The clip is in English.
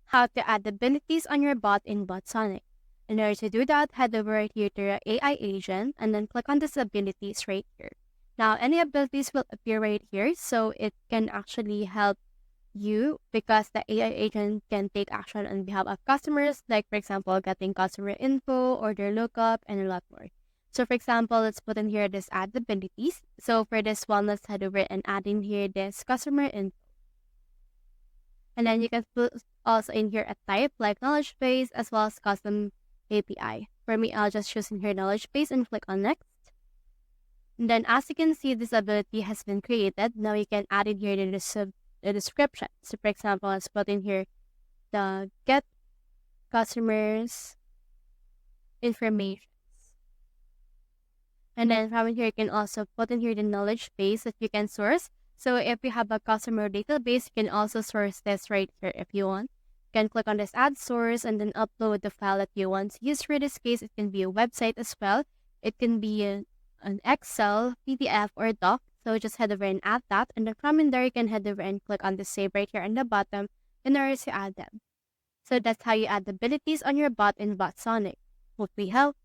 how to add abilities on your bot in BotSonic. In order to do that, head over right here to your AI agent and then click on this abilities right here. Now, any abilities will appear right here, so it can actually help you because the AI agent can take action on behalf of customers, like for example, getting customer info, order lookup, and a lot more. So for example, let's put in here this add abilities. So for this one, let's head over and add in here this customer info. And then you can put also in here a type like knowledge base as well as custom API. For me, I'll just choose in here knowledge base and click on next. And then as you can see, this ability has been created. Now you can add in here the description. So for example, let's put in here the get customers information. And then from here, you can also put in here the knowledge base that you can source. So if you have a customer database, you can also source this right here if you want. You can click on this add source and then upload the file that you want to use. For this case, it can be a website as well. It can be an Excel, PDF, or doc. So just head over and add that. And then from in there, you can head over and click on the save right here on the bottom in order to add them. So that's how you add abilities on your bot in BotSonic. Hope we help.